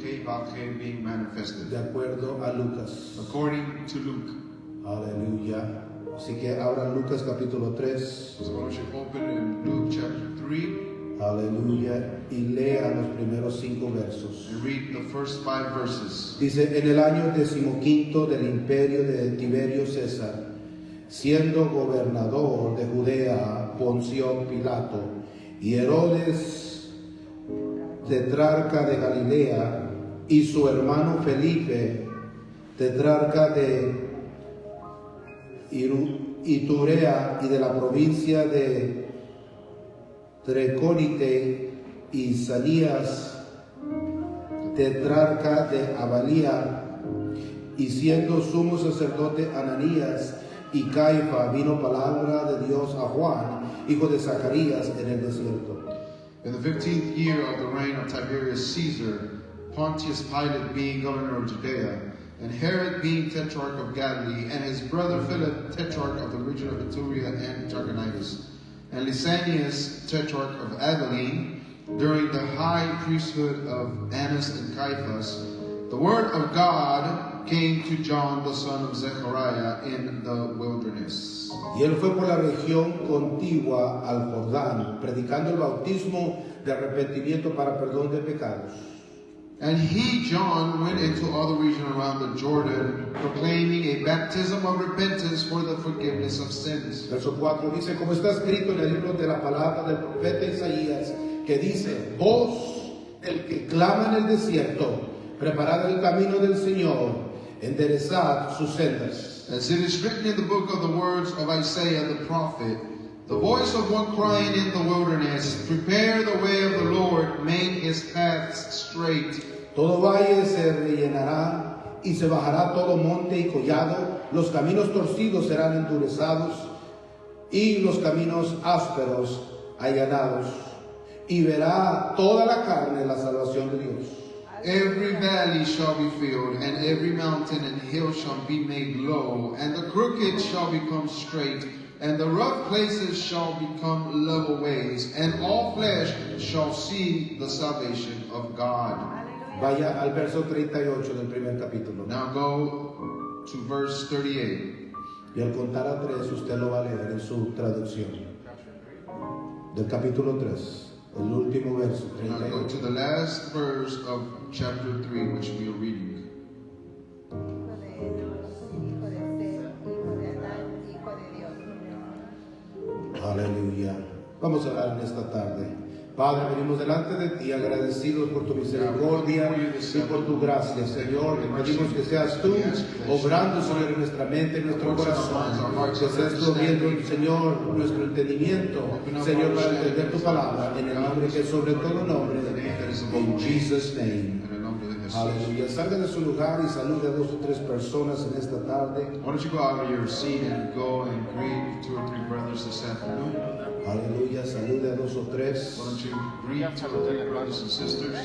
being manifested. De acuerdo a Lucas. According to Luke. Aleluya. Así que ahora Lucas capítulo 3. So why don't you open in Luke chapter 3. Aleluya. Y lea los primeros 5 versos. And read the first 5 verses. Dice, en el año 15 del imperio de Tiberio César, siendo gobernador de Judea Poncio Pilato y Herodes tetrarca de Galilea y su hermano Felipe tetrarca de Iturea y de la provincia de Trecónite y Sanías tetrarca de Abalía, y siendo sumo sacerdote Ananías y Caifa, vino palabra de Dios a Juan, hijo de Zacarías, en el desierto. In the 15th year of the reign of Tiberius Caesar, Pontius Pilate being governor of Judea, and Herod being tetrarch of Galilee, and his brother Philip tetrarch of the region of Iturea and Trachonitis, and Lysanias tetrarch of Abilene, during the high priesthood of Annas and Caiaphas, the word of God came to John the son of Zechariah in the wilderness. Y él fue por la región contigua al Jordán, predicando el bautismo de arrepentimiento para perdón de pecados. And he, John, went into all the region around the Jordan, proclaiming a baptism of repentance for the forgiveness of sins. Verso 4 dice, como está escrito en el libro de la palabra del profeta Isaías, que dice, voz del que clama en el desierto, preparad el camino del Señor, enderezad sus sendas. As it is written in the book of the words of Isaiah the prophet, the voice of one crying in the wilderness, prepare the way of the Lord, make his paths straight. Todo valle se rellenará y se bajará todo monte y collado, los caminos torcidos serán endurezados y los caminos ásperos allanados, y verá toda la carne la salvación de Dios. Every valley shall be filled, and every mountain and hill shall be made low, and the crooked shall become straight, and the rough places shall become level ways, and all flesh shall see the salvation of God. Vaya al verso 38 del primer capítulo. Now go to verse 38. Y al contar a 3, usted lo va a leer en su traducción. Del capítulo 3, el último verso, Now go 38. to the last verse of chapter 3, which we are reading. Aleluya. Vamos a orar en esta tarde. Padre, venimos delante de ti agradecidos por tu misericordia y por tu gracia, Señor. Te pedimos que seas tú obrando, Señor, en nuestra mente, en nuestro corazón. Que seas tú abriendo, Señor, nuestro entendimiento, Señor, para entender tu palabra en el nombre que es sobre todo nombre. In Jesus' name. Aleluya. Salga de su lugar y salude a 2 o 3 personas en esta tarde. Why don't you go out of your seat and go and greet 2 or 3 brothers this afternoon? Aleluya. Salude a 2 o 3. Why don't you greet 2 or 3 brothers and sisters?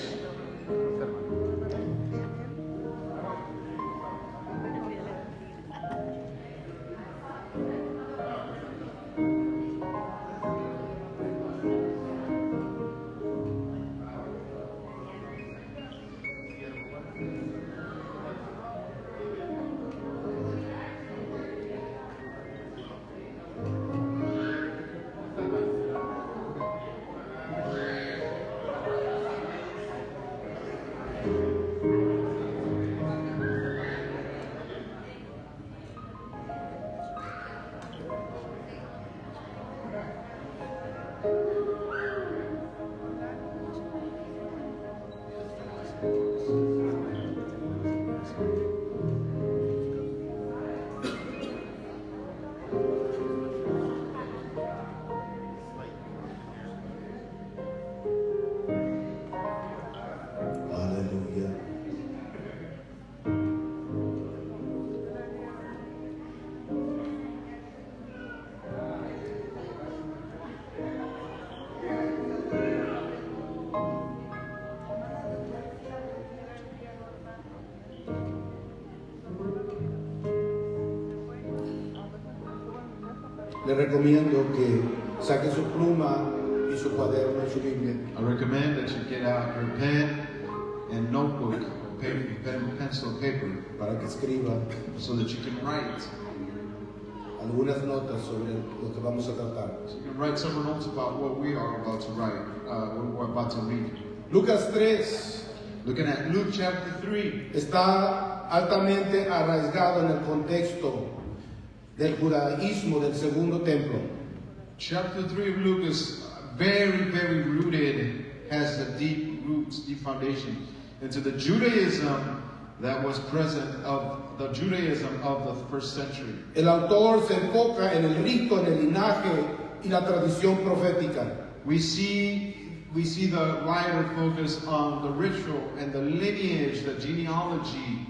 Le recomiendo que saque su pluma y su cuaderno y su Biblia. I recommend that you get out your pen and notebook, paper, pen, pencil, paper, para que escriba so that you can write. algunas notas sobre lo que vamos a tratar. So you can write several notes about what we are about to write, what we're about to read. Lucas 3 Looking at Luke chapter 3. está altamente arraigado en el contexto del judaísmo del segundo templo. Chapter 3 of Luke is very, very rooted, has a deep roots, deep foundation into the Judaism that was present of the Judaism of the first century. El autor se enfoca en el rito, en el linaje y la tradición profética. We see the writer focus on the ritual and the lineage, the genealogy,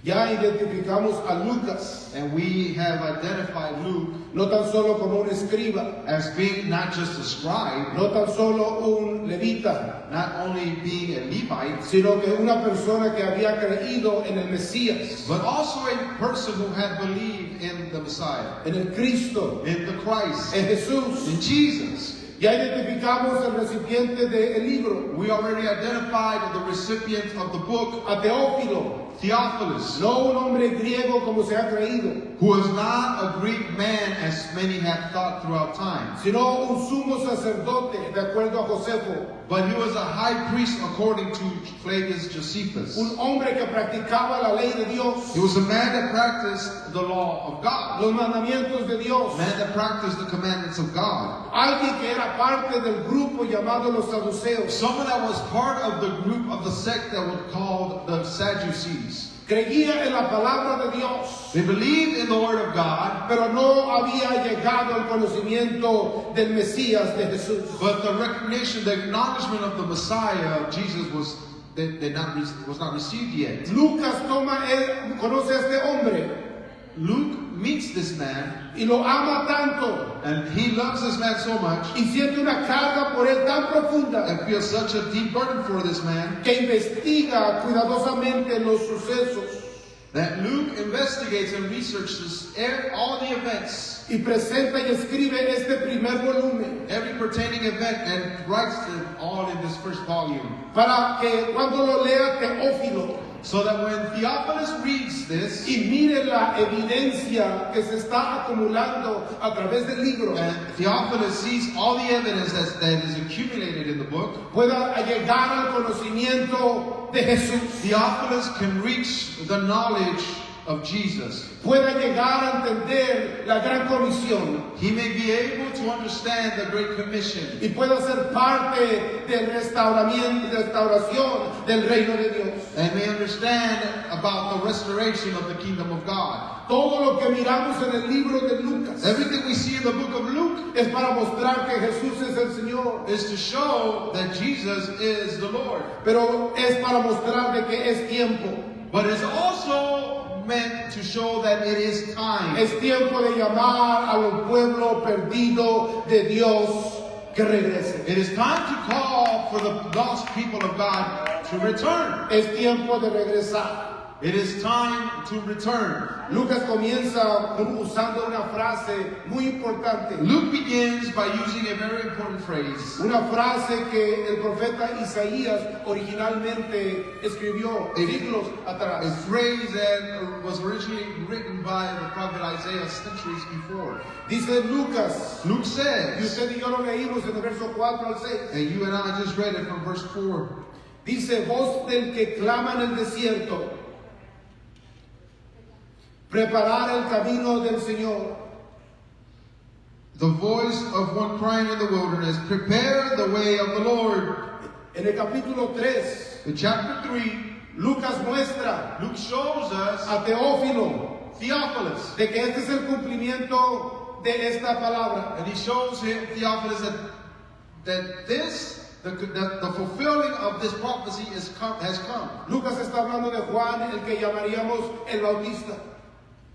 Ya identificamos a Lucas, and we have identified Luke no tan solo como un escriba, as being not just a scribe, no tan solo un levita, not only being a Levite, sino que una persona que había creído en el Mesías, but also a person who had believed in the Messiah, en el Cristo, in the Christ, en Jesús. in Jesus. Ya identificamos el recipiente del libro, We already identified the recipient of the book, a Teófilo, Theophilus, no un hombre griego como se ha creído, who was not a Greek man as many have thought throughout time, sino un sumo sacerdote, de acuerdo a Josefo, but he was a high priest according to Flavius Josephus. un hombre que practicaba la ley de Dios, He was a man that practiced the law of God, los mandamientos de Dios, a man that practiced the commandments of God, alguien que era parte del grupo llamado los saduceos. someone that was part of the group of the sect that was called the Sadducees. Creía en la palabra de Dios, They believed in the word of God, pero no había llegado al conocimiento del Mesías de Jesús. but the recognition, the acknowledgement of the Messiah of Jesus was not received yet. Lucas conoce a este hombre Luke meets this man, y lo ama tanto and he loves this man so much, y siente una carga por él tan profunda and feels such a deep burden for this man, que investiga cuidadosamente los sucesos that Luke investigates and researches all the events, y presenta y escribe este primer volumen every pertaining event, and writes them all in this first volume. para que cuando lo lea Teófilo So that when Theophilus reads this, y mire la evidencia que se está acumulando a través del libro, and Theophilus sees all the evidence that is accumulated in the book, pueda llegar al conocimiento de Jesús, Theophilus can reach the knowledge of Jesus. pueda llegar a entender la gran comisión He may be able to understand the Great Commission, y pueda ser parte del restauración del reino de Dios. and may understand about the restoration of the kingdom of God. Todo lo que miramos en el libro de Lucas Everything we see in the book of Luke es para mostrar que Jesús es el Señor, is to show that Jesus is the Lord. pero es para mostrar de que es tiempo. But it's also meant to show that it is time. Es tiempo de llamar al pueblo perdido de Dios que regrese. It is time to call for the lost people of God to return. Es tiempo de regresar. It is time to return. Lucas comienza usando una frase muy importante. Luke begins by using a very important phrase. Una frase que el profeta Isaías originalmente escribió siglos atrás. A phrase that was originally written by the prophet Isaiah centuries before. Dice Lucas, Luke y says, usted y yo lo leímos en el verso 4 al 6. and you and I just read it from verse 4. Dice, voz del que clama en el desierto, preparar el camino del Señor. The voice of one crying in the wilderness, prepare the way of the Lord. En el capítulo 3, In chapter 3, Lucas muestra Luke shows us a Teófilo Theophilus. de que este es el cumplimiento de esta palabra. And he shows him, Theophilus, that the fulfilling of this prophecy has come. Lucas está hablando de Juan, el que llamaríamos el Bautista.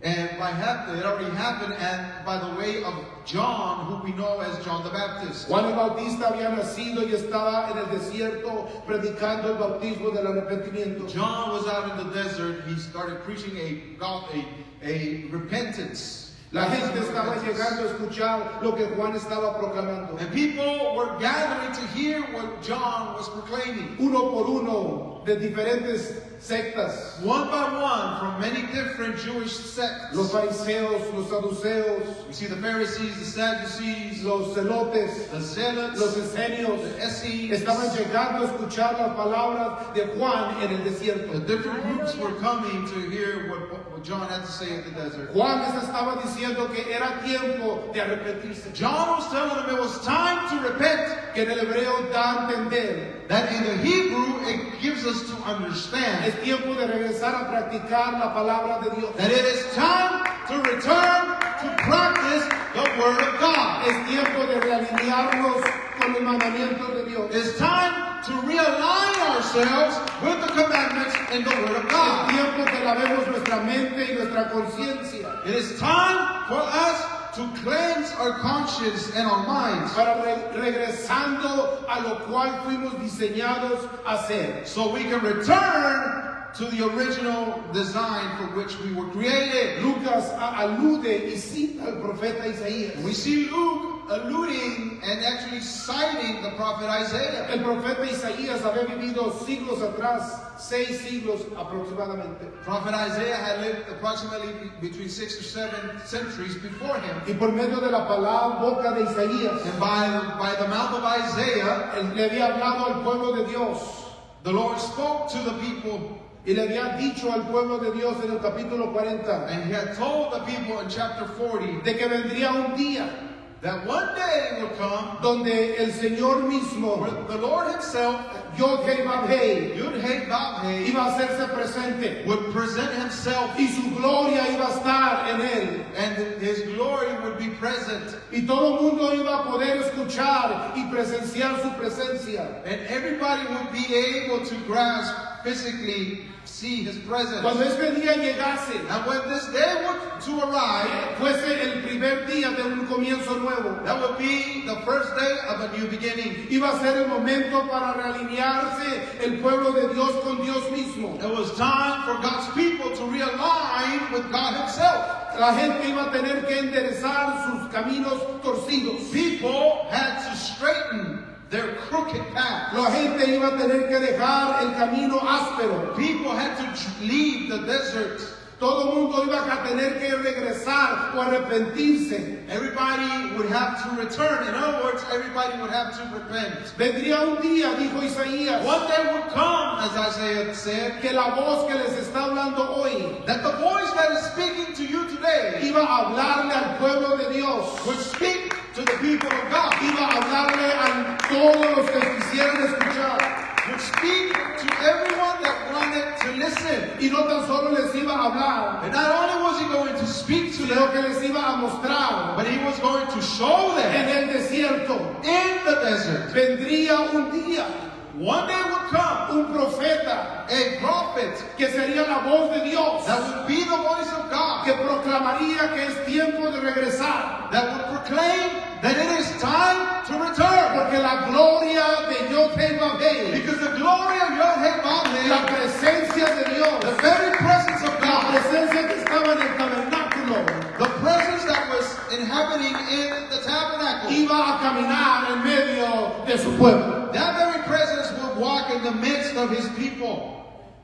And it already happened, and by the way of John, who we know as John the Baptist. Juan el Bautista había nacido y estaba en el desierto predicando el bautismo del arrepentimiento. John was out in the desert. He started preaching a repentance. La gente estaba llegando a escuchar lo que Juan estaba proclamando. And people were gathering to hear what John was proclaiming. Uno por uno, de diferentes sectas. One by one, from many different Jewish sects. Los fariseos, los saduceos, We see the Pharisees, the Sadducees, los celotes, the Zealots, los esenios, the Essenes. estaban llegando a escuchar las palabras de Juan en el desierto. The different groups were coming to hear what John had to say in the desert. Juan les estaba diciendo que era tiempo de arrepentirse. John was telling them it was time to repent. Que en el hebreo da a entender. That in the Hebrew, it gives us to understand Es tiempo de regresar a practicar la palabra de Dios. that it is time to return to practice the Word of God. Es tiempo de realinearnos con los mandamientos de Dios. It's time to realign ourselves with the commandments and the Word of Es God. tiempo que lavemos nuestra mente y nuestra conciencia It is time for us to cleanse our conscience and our minds para regresando a lo cual fuimos diseñados a ser. so we can return to the original design for which we were created. Lucas alude y cita al profeta Isaías. We see Luke alluding and actually citing the prophet Isaiah. El profeta Isaías había vivido siglos atrás, 6 siglos aproximadamente. Prophet Isaiah had lived approximately between 6 or 7 centuries before him. Y por medio de la palabra boca de Isaías, And by the mouth of Isaiah, él le había hablado al pueblo de Dios. the Lord spoke to the people, Y le había dicho al pueblo de Dios en el capítulo 40 and he had told the people in chapter 40 de que vendría un día that one day would come donde el Señor where mismo, the Lord himself, Yod-Heh-Vav-Heh, Yud-Heh-Vav-Heh, iba a hacerse presente would present himself, y su gloria iba a estar en él. and his glory would be present, Y todo el mundo iba a poder escuchar y presenciar su presencia. and everybody would be able to grasp, physically see his presence. Cuando este día llegase, And when this day would to arrive, fuese el primer día de un comienzo nuevo. that would be the first day of a new beginning. Iba a ser el momento para realinearse el pueblo de Dios con Dios mismo. It was time for God's people to realign with God himself. La gente iba a tener que enderezar sus caminos torcidos. People had to straighten their crooked path. La gente iba a tener que dejar el camino áspero. People had to leave the desert. Todo el mundo iba a tener que regresar o arrepentirse. Everybody would have to return. In other words, everybody would have to repent. Vendría un día, dijo Isaías, One day would come, as Isaiah said, que la voz que les está hablando hoy that the voice that is speaking to you today iba a hablarle al pueblo de Dios. would speak to the people of God, Iba a hablarle a todos los que quisieran escuchar. would speak to everyone that wanted to listen. Y no tan solo les iba a hablar, And not only was he going to speak to sino them, que les iba a mostrar but he was going to show them en el desierto. in the desert. Vendría un día, One day would come un profeta a prophet que sería la voz de Dios, that would be the voice of God, que proclamaría que es tiempo de regresar. that would proclaim that it is time to return. Porque la gloria de Yod-Heh-Vav-Heh, Because the glory of la Yod-Heh-Vav-Heh, presencia de Dios, the very presence of la God, presencia que estaba en el tabernáculo, the presence that was inhabiting in the tabernacle, iba a caminar en medio de su pueblo. that very presence would walk in the midst of his people.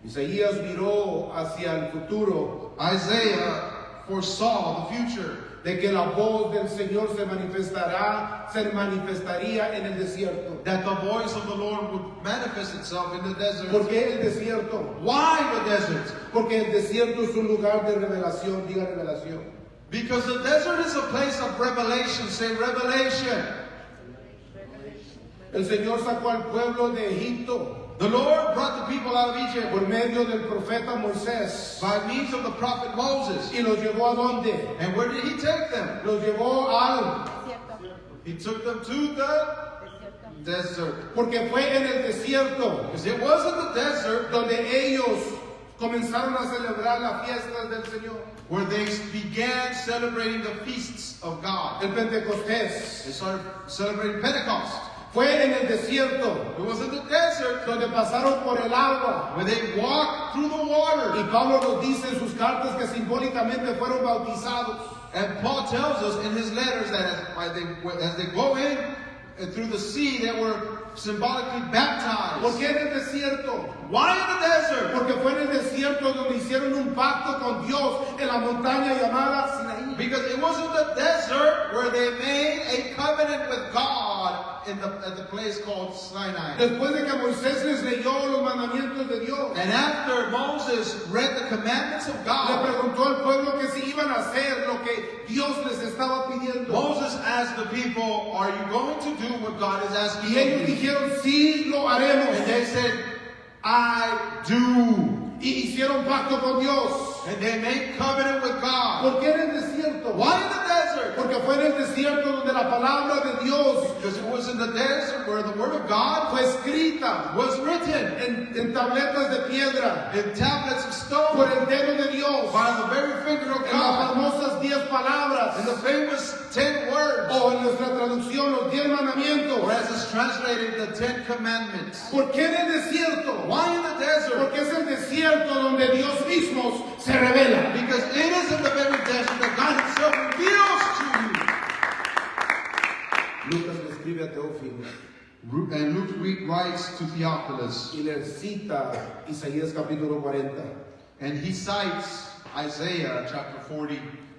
Isaías miró hacia el futuro Isaiah foresaw the future, de que la voz del Señor se manifestaría en el desierto. that the voice of the Lord would manifest itself in the desert. ¿Por qué el desierto? Why the desert? Porque el desierto es un lugar de revelación, diga revelación. Because the desert is a place of revelation. Say revelation. El Señor sacó al pueblo de Egipto The Lord brought the people out of Egypt por medio del profeta Moisés by means of the prophet Moses. y los llevó a dónde? And where did he take them? Los llevó al, He took them to the desert. porque fue en el desierto Because it was in the desert donde ellos comenzaron a celebrar las fiestas del Señor. where they began celebrating the feasts of God. El Pentecostés. They started celebrating Pentecost. Fue en el desierto It was in the desert donde pasaron por el agua. where they walked through the Y water. Pablo nos dice en sus cartas que simbólicamente fueron bautizados. And Paul tells us in his letters that as they go in through the sea, they were symbolically baptized. ¿Por qué en el desierto? Why in the desert? Porque fue en el desierto donde hicieron un pacto con Dios en la montaña llamada Sinaí. Because it was in the desert where they made a covenant with God at the place called Sinai. Después de que Moisés les leyó los mandamientos de Dios, And after Moses read the commandments of le God, preguntó al pueblo que si iban a hacer lo que Dios les estaba pidiendo. Moses asked the people, are you going to do what God is asking Y ellos of you? dijeron, sí, lo haremos. And they said, I do. Y hicieron pacto con Dios. And they made covenant with God. ¿Por qué en el desierto? Why in the desert? Porque fue en el desierto donde la palabra de Dios Because it was in the desert where the word of God fue escrita was written en tabletas de piedra in tablets of por stone el dedo de Dios, by the very finger of en las God. famosas 10 palabras, In the famous 10 words, o en nuestra traducción, los 10 mandamientos. or as it's translated, the 10 commandments. ¿Por qué en el desierto? Why in the desert? Porque es el desierto donde Dios mismo se revela. Because it is in the very desert that God Himself reveals to you. Lucas le escribe a Teófilo And Luke writes to Theophilus, y le cita Isaías capítulo 40. and he cites Isaiah chapter 40,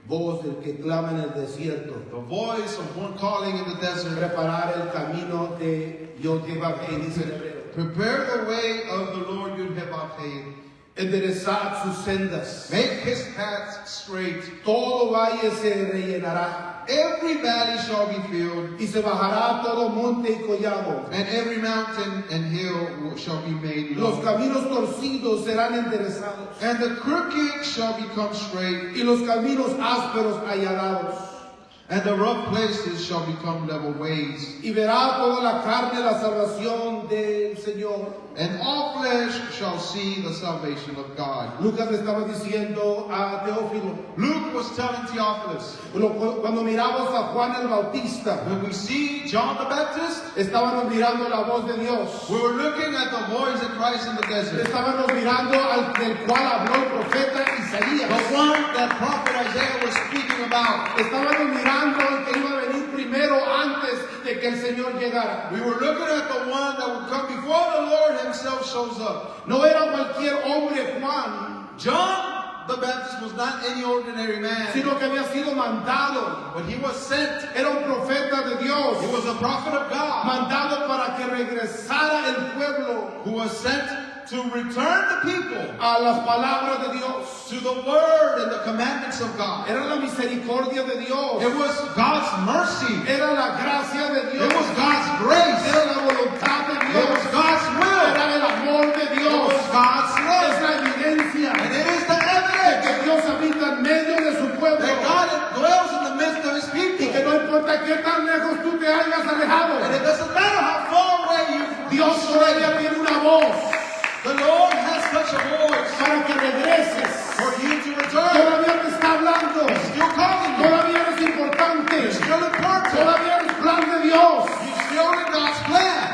Voz del que clama en el desierto, the voice of one calling in the desert, preparar el camino de Yod-Heh-Vaveh, dice el hebreo. prepare the way of the Lord Yud-Heh-Vaveh, Enderezad sus sendas. make His paths straight. Todo valle se rellenará Every valley shall be filled, y se bajará todo monte y collado. and every mountain and hill shall be made Los low. caminos torcidos serán enderezados And the crooked shall become straight, y los caminos ásperos allanados. and the rough places shall become level ways. Y verá toda la carne la salvación del Señor. And all flesh shall see the salvation of God. Lucas le estaba diciendo a Teófilo, Luke was telling Theophilus, cuando miramos a Juan el Bautista, when we see John the Baptist, estábamos mirando la voz de Dios. we were looking at the voice of Christ in the desert. Estábamos mirando al del cual habló el profeta Isaías. The one that prophet Isaiah was speaking about. Estábamos mirando al que iba a venir primero antes de que el Señor llegara. We were looking at the one that would come before the Lord Himself shows up. No era cualquier hombre Juan, John the Baptist was not any ordinary man, sino que había sido mandado. but he was sent. Era un profeta de Dios, He was a prophet of God mandado para que regresara el pueblo who was sent to return the people a las palabras de Dios. to the word and the commandments of God. Era la misericordia de Dios. It was God's mercy. Era la gracia de Dios. It was God's grace. Era la voluntad de It Dios. was God's will. Era el amor de It Dios. was God's Es love. la evidencia And it is the de evidence que Dios habita en medio de su pueblo. that God dwells in the midst of His Y que people. no importa qué tan lejos tú te hayas alejado, And it doesn't matter how far away Dios you've todavía tiene una voz the Lord has such a voice para que regreses. for you to return. Todavía te está hablando. He's still calling you. Todavía eres importante. You're still important. Todavía eres plan de Dios. You're still in God's plan.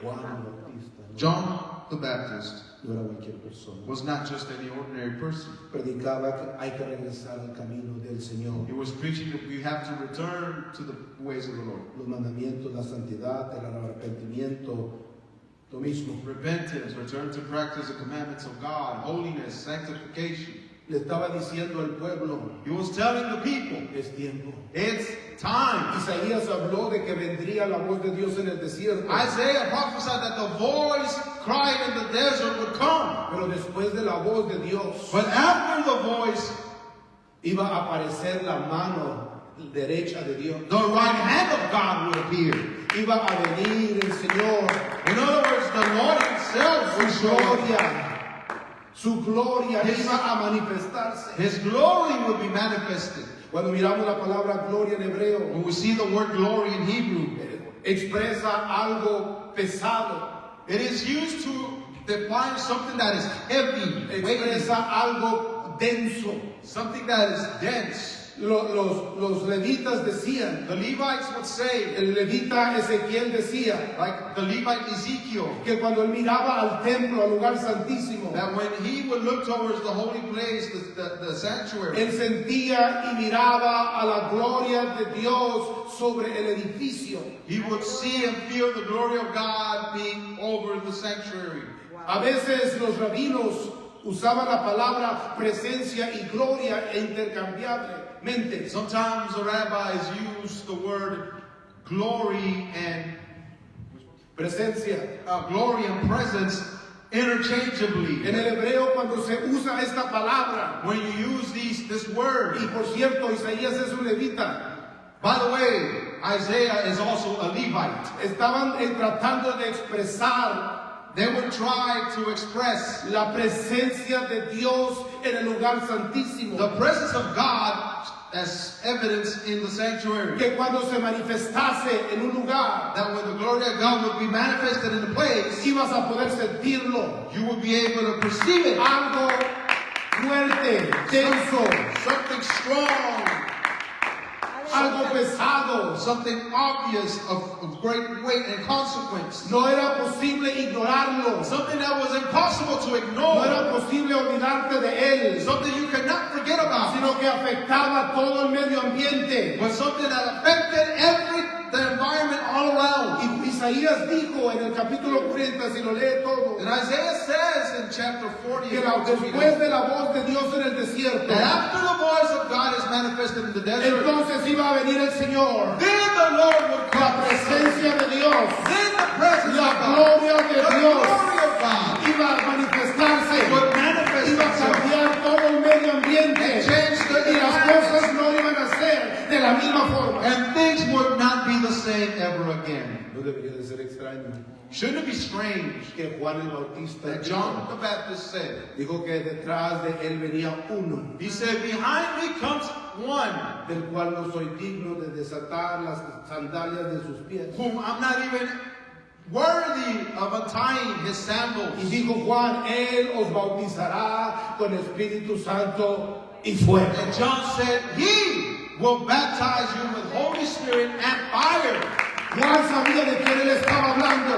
Juan el Bautista John the Baptist no era cualquier persona. was not just any ordinary person. Predicaba que hay que regresar al camino del Señor. He was preaching that we have to return to the ways of the Lord. Los mandamientos, la santidad, el arrepentimiento, lo mismo. Repentance, return to practice the commandments of God, holiness, sanctification. Le estaba diciendo al pueblo, He was telling the people, es tiempo. it's time. Isaías habló de que vendría la voz de Dios en el desierto. Isaiah prophesied that the voice crying in the desert would come. Pero después de la voz de Dios, But after the voice, iba a aparecer la mano derecha de Dios. the right hand of God would appear. Iba a venir el Señor, In other words, the Lord Himself would su show up. gloria. Su gloria iba a manifestarse. His glory would be manifested. Cuando miramos la palabra gloria en hebreo, When we see the word glory in Hebrew, expresa algo pesado, it is used to define something that is heavy, weighty, expresa algo denso. something that is dense. Los levitas decían, The Levites would say, el levita Ezequiel decía, like the Levite Ezekiel, que cuando él miraba al templo, al lugar santísimo, that when he would look towards the holy place, the sanctuary, él sentía y miraba a la gloria de Dios sobre el edificio. he would see and feel the glory of God being over the sanctuary. A veces los rabinos usaban la palabra presencia y gloria intercambiablemente. Sometimes the rabbis use the word glory and glory and presence interchangeably. En el hebreo, cuando se usa esta palabra, When you use this word, y por cierto, Isaías es un levita, by the way, Isaiah is also a Levite. estaban tratando de expresar They would try to express la presencia de Dios en el lugar santísimo. the presence of God as evidence in the sanctuary. Que cuando se manifestase en un lugar, That when the glory of God would be manifested in a place, ibas a poder sentirlo. you would be able to perceive it. Algo fuerte, denso, Something strong, algo pesado. something obvious of great weight and consequence. No era posible ignorarlo. Something that was impossible to No ignore. era posible olvidarte de él, Something you cannot forget about. sino que afectaba todo el medio ambiente. But something that affected the environment all around. Y Isaías dijo en el capítulo 40, si lo lee todo, And Isaiah says in chapter 40, que después de la voz de Dios en el desierto, that after the voice of God is manifested in the desert, entonces iba a venir el Señor, then the Lord would la come. presencia de Dios, Then the presence la of God, gloria de the Dios, glory of God, iba a manifestarse, would manifest iba a itself. cambiar todo el medio ambiente, Change the y las environment. cosas no iban a ser de la misma forma. And things would not be the same ever again. No debería de ser extraño Shouldn't it be strange que Juan el Bautista that John the Baptist said, dijo que detrás de él venía uno, he said, behind me comes one del cual no soy digno de desatar las sandalias de sus pies. whom I'm not even worthy of untying his sandals. Y dijo Juan, él os bautizará con Espíritu Santo y fuego. And John said, he will baptize you with Holy Spirit and fire. Juan sabía de quién él estaba hablando.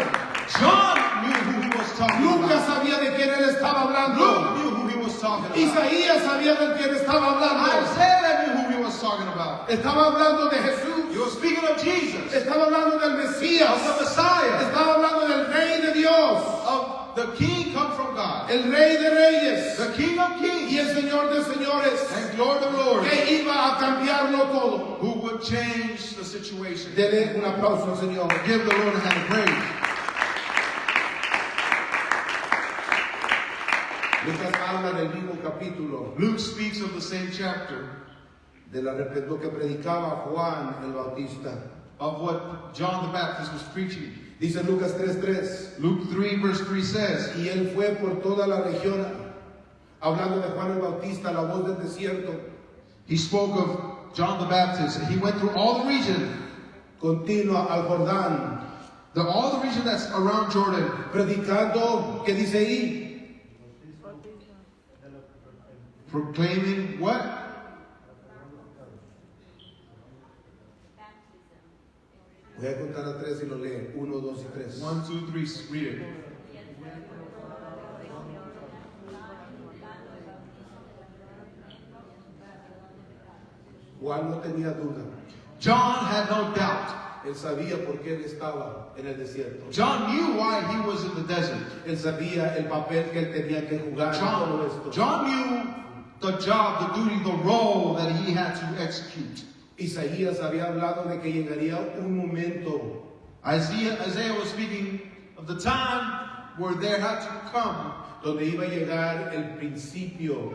John knew who he was talking Lucas about. sabía de quién él estaba Luke hablando. knew who he was talking about. Isaías sabía de quién estaba hablando. Isaiah knew who he was talking about. Estaba hablando de He Jesús. was speaking of Jesus, Estaba hablando del Mesías. of the Messiah, Estaba hablando del Rey de Dios. of the King come from God, El Rey de Reyes. the King of Y Kings, el Señor de Señores. and Lord of Lords, Que iba a cambiarlo todo. who would change the situation. Dele un aplauso al Señor. Give the Lord a hand of praise. Lucas habla del mismo capítulo Luke speaks of the same chapter de lo que predicaba Juan el Bautista. of what John the Baptist was preaching. Dice Lucas 3:3. Luke 3 verse 3 says, Y él fue por toda la región, hablando de Juan el Bautista, la voz del desierto, he spoke of John the Baptist, and he went through all the region, continua al Jordán, all the region that's around Jordan, predicando, ¿qué dice ahí? proclaiming what? Voy a contar a 3 y lo lee. 1, 2 y 3. 1, 2, 3, read it. Juan no tenía duda. John had no doubt. Él sabía por qué él estaba en el desierto. John knew why he was in the desert. Él sabía el papel que él tenía que jugar en todo esto. John knew the job, the duty, the role that he had to execute. Isaías había hablado de que llegaría un momento Isaiah was speaking of the time where there had to come donde iba a llegar el principio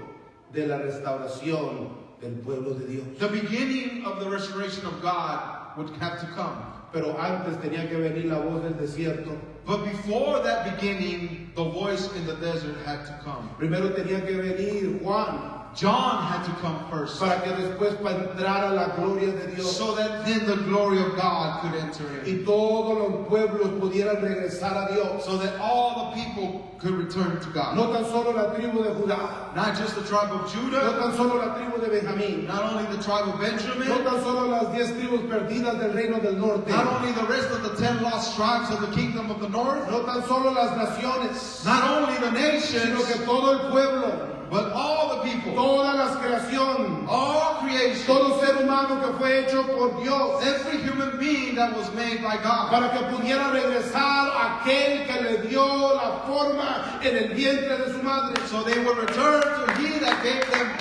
de la restauración del pueblo de Dios. the beginning of the restoration of God would have to come. Pero antes tenía que venir la voz del desierto. But before that beginning, the voice in the desert had to come. Primero tenía que venir Juan John had to come first, para que después entrara la gloria de Dios so that then the glory of God could enter in, y todos los pueblos pudieran regresar a Dios. so that all the people could return to God. No tan solo la tribu de Judá, Not just the tribe of no Judah, tan solo la tribu de Benjamín, not only the tribe of no Benjamin, tan solo las 10 tribus perdidas del reino del norte, not only the rest of the 10 lost tribes of the kingdom of the north, no tan solo las naciones, not only the sino nations, que todo el pueblo, but all the people, toda la creación, all creation, todo ser humano que fue hecho por Dios, every human being that was made by God, para que pudiera regresar aquel que le dio la forma en el vientre de su madre. so they would return to He that gave them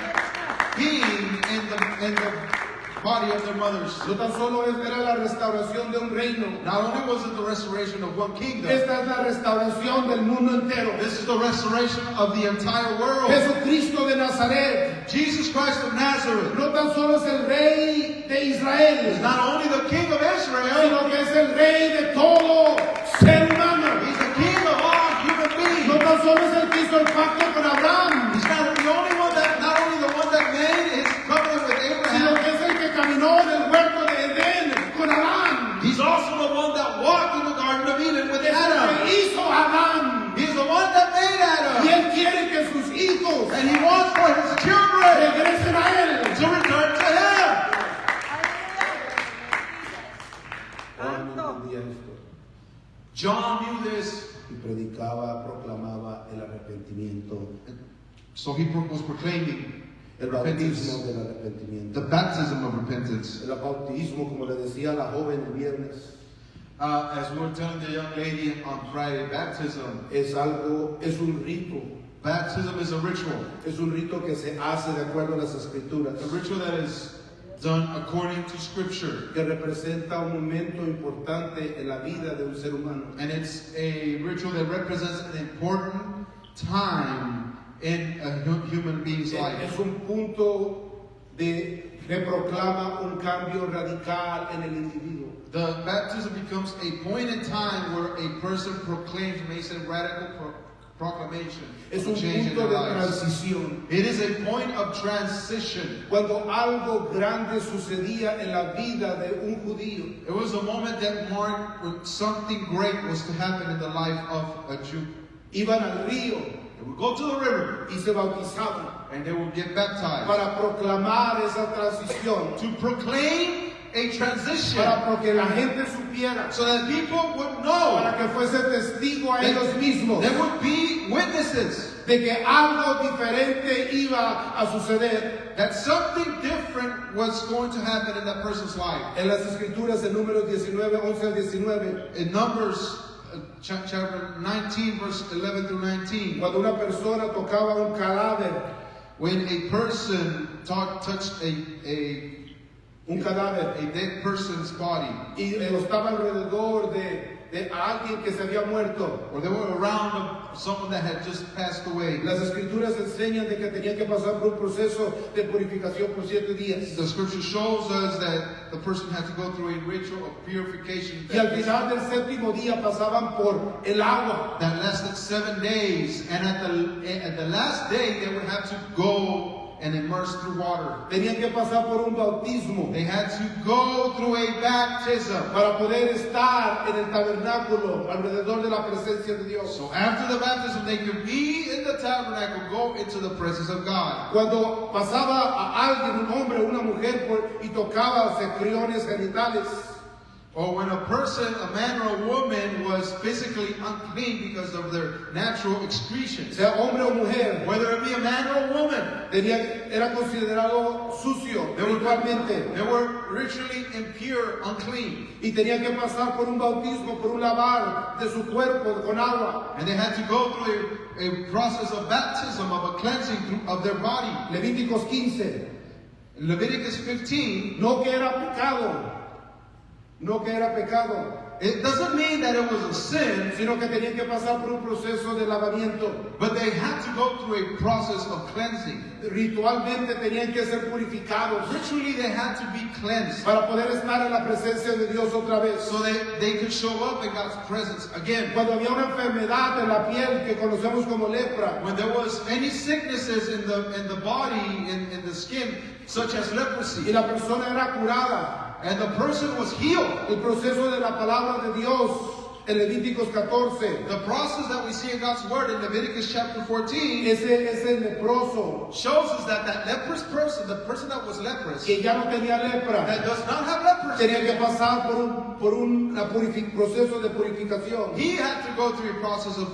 being in the body of their mothers. No tan solo era la restauración de un reino, Not only was it the restoration of one kingdom, esta es la restauración del mundo entero. this is the restoration of the entire world. Jesucristo de Nazaret Jesus Christ of Nazareth no tan solo es el rey de is Israel, not only the King of Israel, sino que es el rey de todo ser humano. He's the King of all human beings. No tan solo es el que hizo el pacto con Abraham, He's not the only one that, not only the one that made his covenant with sino Abraham, que es el que caminó del huerto de Edén con Adán. he's also the one that walked in the Garden of Eden with Es el Adam. que hizo a Adán. He's the one that made Y Adam. él quiere que sus hijos And he wants for his children regresen a él. to return to him. Juan no entendía esto John knew this, y predicaba, proclamaba el arrepentimiento, so he was proclaiming el repentance, bautismo del arrepentimiento. the baptism of repentance. El bautismo, como le decía la joven el viernes, As we were telling the young lady on Friday, baptism, es un rito. baptism is a ritual. Es un rito que se hace de acuerdo a las escrituras, A ritual that is done according to Scripture. que representa un momento importante en la vida de un ser humano. And it's a ritual that represents an important time in a human being's life. Es un punto que proclama un cambio radical en el individuo. The baptism becomes a point in time where a person proclaims, makes a radical proclamation Es of un change in punto their de lives. transición. It is a point of transition. Cuando algo grande sucedía en la vida de un judío, It was a moment that marked when something great was to happen in the life of a Jew. iban al río They would go to the river y se bautizaban and they would get baptized para proclamar esa transición, to proclaim a transition para que la gente supiera, so that people would para know, que fuese testigo a ellos mismos there would be witnesses de que algo diferente iba a suceder. that something different was going to happen in that person's life. En las escrituras, en Números 19, 11 al 19, In Numbers chapter 19, verse 11 through 19, cuando una persona tocaba un cadáver, when a person touched un cadáver, a dead person's body, y estaba alrededor de alguien que se había muerto, or they were around someone that had just passed away, las escrituras enseñan de que tenía que pasar por un proceso de purificación por 7 días. the scripture shows us that the person had to go through a ritual of purification Y al final del séptimo día pasaban por el agua. that lasted 7 days, and at the last day they would have to go and immerse through water. Tenían que pasar por un bautismo They had to go through a baptism. para poder estar en el tabernáculo alrededor de la presencia de Dios. So after the baptism, they could be in the tabernacle, go into the presence of God. Cuando pasaba a alguien, un hombre o una mujer, y tocaba secreciones genitales, Or when a person, a man or a woman, was physically unclean because of their natural excretions, sea hombre o mujer, whether it be a man or a woman, era considerado sucio they ritualmente were ritually impure, unclean. y tenía que pasar por un bautismo, por un lavar de su cuerpo con agua. And they had to go through a process of baptism, of a cleansing of their body. Levíticos 15, In Leviticus 15, no que era pecado It doesn't mean that it was a sin, sino que tenían que pasar por un proceso de lavamiento. but they had to go through a process of cleansing. Ritualmente tenían que ser purificados Ritually, they had to be cleansed para poder estar en la presencia de Dios otra vez. so they could show up in God's presence again. Cuando había una enfermedad en la piel que conocemos como lepra, When there was any sicknesses in the body, in the skin, such as y leprosy, la persona era curada, and the person was healed, el proceso de la palabra de Dios en Levíticos 14, the process that we see in God's word in Leviticus chapter 14 ese leproso shows us that leprous person, the person that was leprous, que ya no tenía lepra, that does not have leprosy, tenía que pasar por un proceso de purificación. he had to go through a process of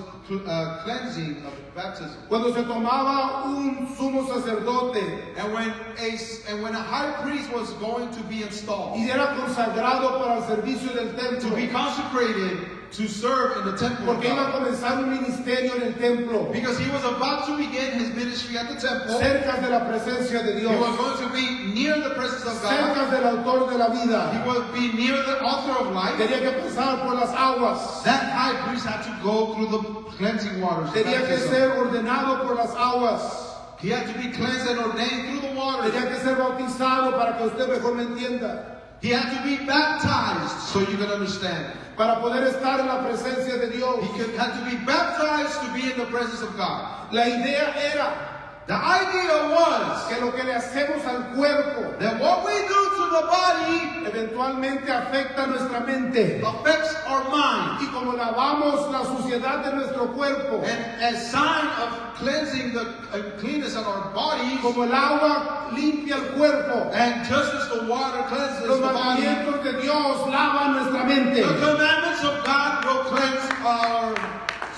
cleansing, of baptism. Cuando se tomaba un sumo sacerdote And when a high priest was going to be installed, y era consagrado para el servicio del to templo, be consecrated to serve in the temple of porque iba a God, comenzar un ministerio en el templo, because he was about to begin his ministry at the temple, cerca de la presencia de he Dios, was going to be near the presence of God, cerca del autor de la he vida. would be near the author of life. Tenía que pasar por las aguas, That high priest had to go through the cleansing waters. of tenía que baptism. ser ordenado por las aguas, He had to be cleansed and ordained through the waters. tenía que ser bautizado para que usted mejor me entienda, He had to be baptized so you can understand. para poder estar en la presencia de Dios. Had to be baptized to be in the presence of God. La idea era The idea was que lo que le hacemos al cuerpo that what we do to the body eventualmente afecta nuestra mente. affects our mind. Y como lavamos la suciedad de nuestro cuerpo, And as sign of cleansing the cleanness of our bodies, como el agua limpia el cuerpo, and just as the water cleanses los the body, mandamientos de Dios lavan nuestra the mente. commandments of God will cleanse our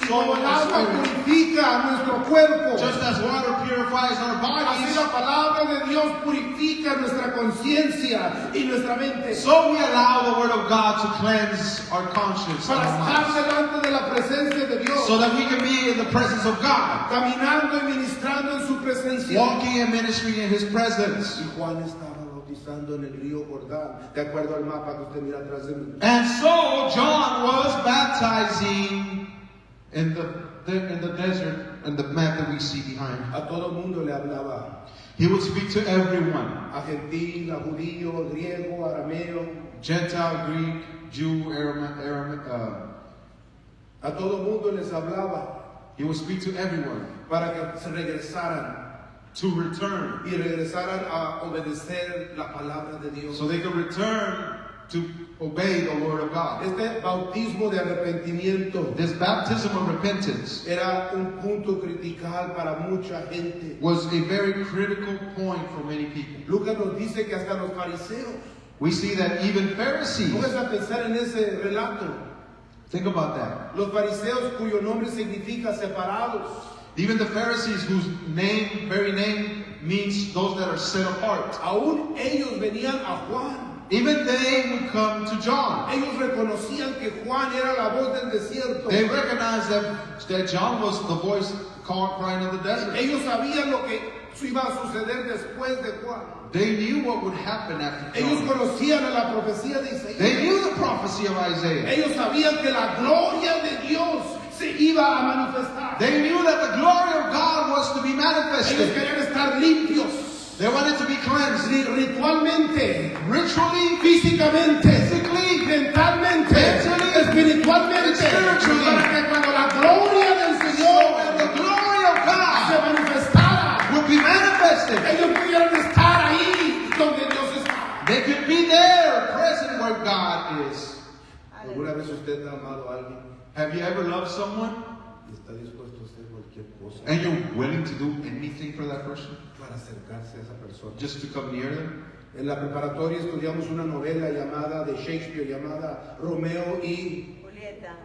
Y soul como el and agua spirit. purifica nuestro cuerpo, Just as water purifies our así bodies, la palabra de Dios purifica nuestra conciencia y nuestra mente. so we allow the word of God to cleanse our conscience, Para our estar minds, delante de la presencia de Dios, so that we can be in the presence of God, caminando y ministrando en su presencia. walking and ministering in His presence. Y Juan estaba bautizando en el río Jordán, de acuerdo al mapa que usted mira atrás de mí. And so John was baptizing in the desert, and the map that we see behind. A todo mundo le hablaba. He would speak to everyone, A gentil, a judío, griego, arameo. Gentile, Greek, Jew, A todo mundo les hablaba he would speak to everyone para que se regresaran to return, y regresaran a obedecer la palabra de Dios. so they could return to obey the word of God. Este bautismo de arrepentimiento This baptism of repentance era un punto critical para mucha gente. was a very critical point for many people. Lucas nos dice que hasta los fariseos, We see that even Pharisees, póngase a pensar en ese relato, think about that. los fariseos cuyo nombre significa separados, Even the Pharisees, whose very name means those that are set apart, aún ellos venían a Juan. even they would come to John. Ellos reconocían que Juan era la voz del desierto. They recognized that John was the voice crying in the desert. Ellos sabían lo que iba a suceder después de Juan. They knew what would happen after Ellos John. conocían a la profecía de Isaías. They knew the prophecy of Isaiah. Ellos sabían que la gloria de Dios se iba a manifestar. They knew that the glory of God was to be Ellos manifested. querían estar limpios, They wanted to be cleansed ritualmente, ritually, físicamente, physically, mentalmente, mentally, espiritualmente, spiritually. para que cuando la gloria del so Señor when the glory of se God manifestara, would be manifested, ellos pudieran estar ahí donde Dios está. they could be there, present where God is. ¿Alguna vez usted ha amado a alguien Have you ever loved someone y está dispuesto a hacer cualquier cosa and you're willing to do anything for that person para acercarse a esa persona? just to come near them? En la preparatoria estudiamos una novela llamada de Shakespeare llamada Romeo y Julieta.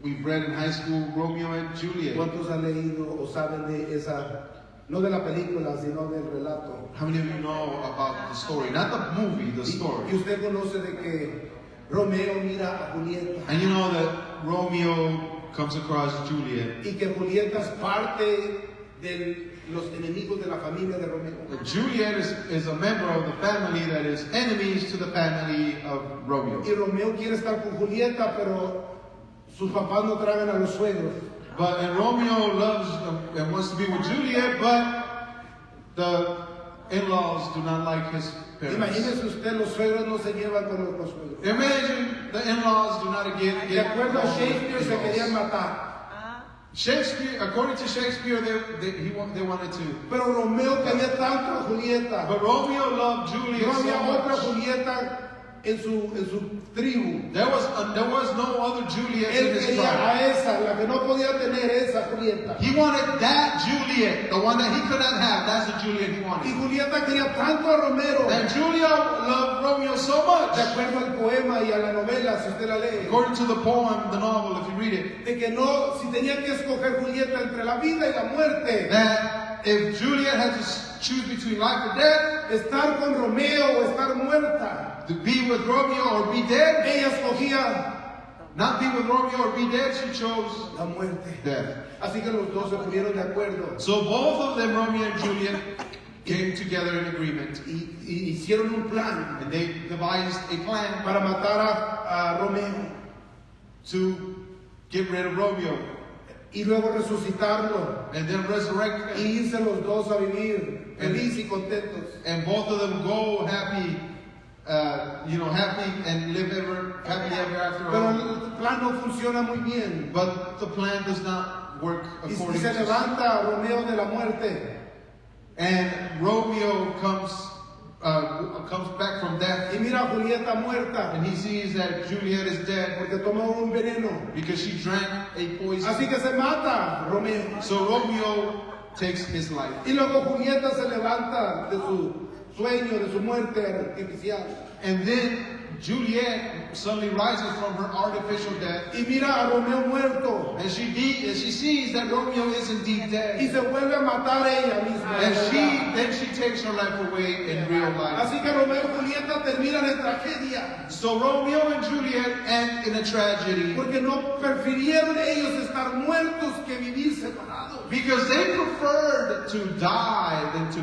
We've read in high school Romeo and Juliet. ¿cuántos han leído o saben de esa, no de la película, sino del relato? How many of you know about the story? Not the movie, the Y story. usted conoce de que Romeo mira a Julieta And you know that Romeo comes across Juliet. y que Julieta es parte de los enemigos de la familia de Romeo. Juliet is a member of the family that is enemies to the family of Romeo. Y Romeo quiere estar con Julieta, pero sus papás no tragan a los suegros. And Romeo loves and wants to be with Juliet, but the in-laws do not like his parents. Imagínese usted, los suegros no se llevan con los suegros. Imagine the in-laws do not get De acuerdo a along with Shakespeare, se in-laws. querían matar. Shakespeare, according to Shakespeare, they wanted to. Pero Romeo quería tanto a Julieta. But Romeo loved Juliet No so había otra much. Julieta en su tribu. There was no other Juliet Él in his quería tribe. a esa, la que no podía tener esa Julieta. He wanted that Juliet, the one that he could not have. That's the Juliet he Y wanted. Julieta quería tanto a Romero. And Julia loved Romeo so De much, acuerdo al poema y a la novela, si usted la lee, according to the poem, the novel, if you read it, de que no, si tenía que escoger Julieta entre la vida y la muerte, that if Juliet had to choose between life or death, estar con Romeo o estar muerta, to be with Romeo or be dead, ella escogía not be with Romeo or be dead, she chose la muerte. death. Así que los dos se pusieron de acuerdo So both of them, Romeo and Juliet, came together in agreement, y hicieron un plan and they devised a plan para matar a Romeo to get rid of Romeo y luego resucitarlo and then resurrect y him, irse los dos a vivir feliz y contentos. and both of them go happy, happy and live happily ever after. Pero el plan no funciona muy bien. But the plan does not work Y according se to. levanta Romeo de la muerte And Romeo comes back from death, y mira a Julieta muerta and he sees that Juliet is dead porque tomó un veneno. because she drank a poison. Así que se mata Romeo. So Romeo takes his life. Y luego Julieta se levanta de su sueño, de su muerte artificial. And then Juliet suddenly rises from her artificial death, Y mira a Romeo muerto. and she sees that Romeo is indeed Y dead. se vuelve a matar ella misma. And she takes her life away in real life. Así que Romeo y Julieta terminan en tragedia. So Romeo and Juliet end in a tragedy Porque no prefirieron ellos estar muertos que vivir separados. because they preferred to die than to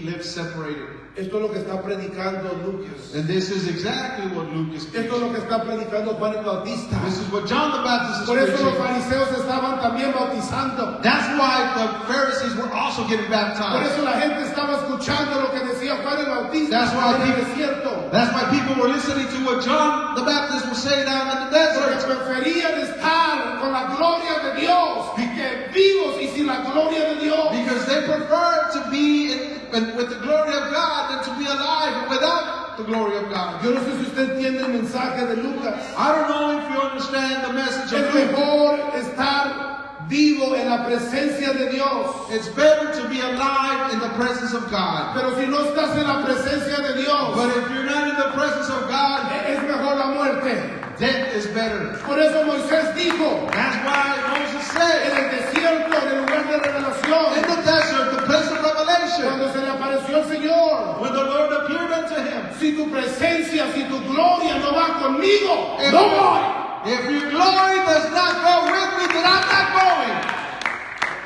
live separated. Esto es lo que está predicando Lucas. And this is exactly what Luke is Esto es preaching. lo que está predicando Juan el Bautista. This is what John the Baptist is Por eso los preaching. fariseos estaban también bautizando. That's why the Pharisees were also getting Por baptized. eso la gente estaba escuchando lo que decía Juan el Bautista That's why en el people- desierto. That's why people were listening to what John the Baptist was saying down in the Porque desert. preferían estar con la gloria de Dios que vivos y sin la gloria de Dios. Because they preferred to be with the glory of God than to be alive without the glory of God. Yo no sé si usted entiende el mensaje de Lucas. I don't know if you understand the message Es of Luke. mejor estar vivo en la presencia de Dios. It's better to be alive in the presence of God. Pero si no estás en la presencia de Dios, But if you're not in the presence of God, es mejor la muerte. death is better. Por eso Moisés dijo, That's why Moses en said, el desierto, en el lugar de in revelación, the desert, the place of revelation, cuando se le apareció el Señor, when the Lord appeared unto him, si tu presencia, si tu gloria no va conmigo, if, no voy. if your glory does not go with me, then I'm not going.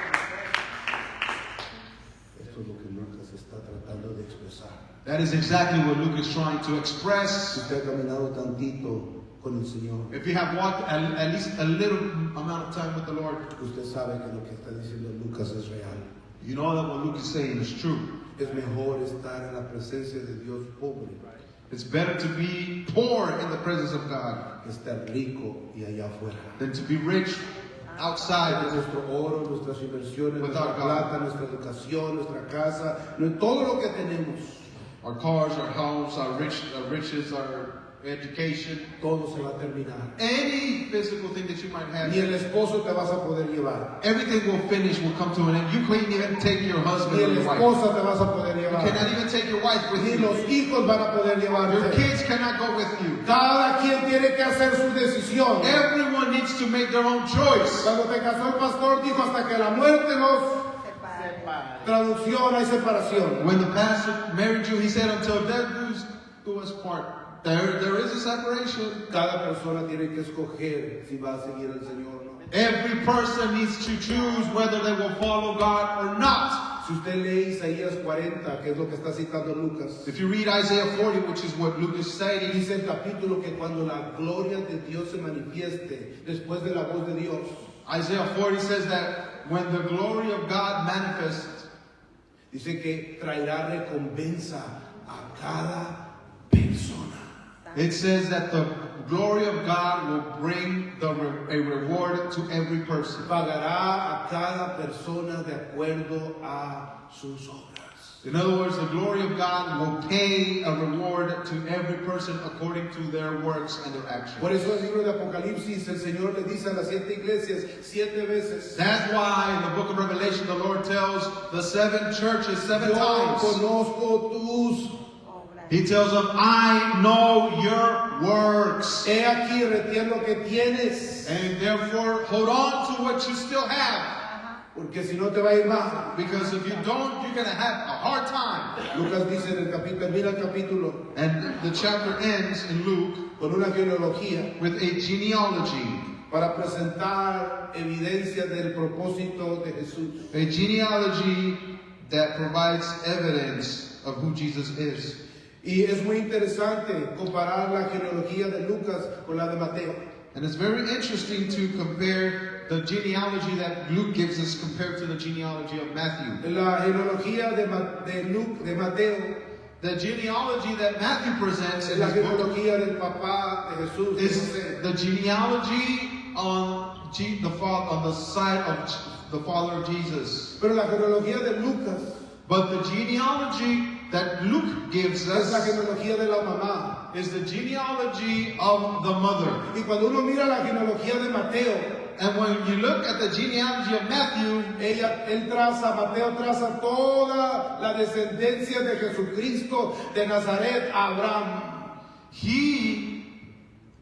Esto es lo que Lucas está tratando de expresar. That is exactly what Luke is trying to express. Usted ha caminado tantito con el Señor. If you have walked at least a little amount of time with the Lord, Usted sabe que lo que está diciendo Lucas es real. you know that what Luke is saying is true. Es mejor estar en la presencia de Dios pobre It's better to be poor in the presence of God que estar rico y allá afuera. than to be rich outside. Nuestro oro, nuestras inversiones, nuestra Without God. plata, nuestra educación, nuestra casa, todo lo que tenemos, Our cars, our homes, our riches, our education, todo se va a terminar. any physical thing that you might have, Ni el esposo te vas a poder llevar. everything will finish, will come to an end. You can't even take your husband Ni or la your wife. esposa te vas a poder You llevar. cannot even take your wife with Ni you. los hijos van a poder Your llevarte. kids cannot go with you. Cada quien tiene que hacer su decisión. Everyone needs to make their own choice. Cuando te casó el pastor dijo hasta que la muerte nos... Traducción, hay separación. When the pastor married you, he said, until death do us part. There is a separation. Cada persona tiene que escoger si va a seguir al Señor o no. Every person needs to choose whether they will follow God or not. Si usted lee Isaías 40, que es lo que está citando Lucas, If you read Isaiah 40, which is what Luke is citing, dice el capítulo que cuando la gloria de Dios se manifieste después de la voz de Dios, Isaiah 40 says that when the glory of God manifests, dice que traerá recompensa a cada persona. it says that the glory of God will bring a reward to every person. Pagará a cada persona de acuerdo a sus obras. In other words, the glory of God will pay a reward to every person according to their works and their actions. Por eso el libro de Apocalipsis, el Señor le dice a las 7 iglesias 7 veces: That's why in the book of Revelation, the Lord tells the 7 churches 7 Yo times. conozco tus. He tells them, I know your works. He aquí, retén lo que tienes, And therefore, hold on to what you still have. porque si no te va a ir mal. Because if you don't, you're going to have a hard time. Lucas dice en el capítulo, termina el capítulo And the chapter ends in Luke con una genealogía with a genealogy. para presentar evidencia del propósito de Jesús. A genealogy that provides evidence of who Jesus is. Y es muy interesante comparar la genealogía de Lucas con la de Mateo. And it's very interesting to compare the genealogy that Luke gives us compared to the genealogy of Matthew. La genealogía de Mateo The genealogy that Matthew presents es in la his book genealogía del papá de Jesús, de is José. the genealogy on the side of the father of Jesus. Pero la genealogía de Lucas But the genealogy that Luke gives es la us genealogía de la mamá. is the genealogy of the mother. Y cuando uno mira la genealogía de Mateo, And when you look at the genealogy of Matthew, Mateo traza toda la descendencia de Jesucristo de Nazaret a Abraham.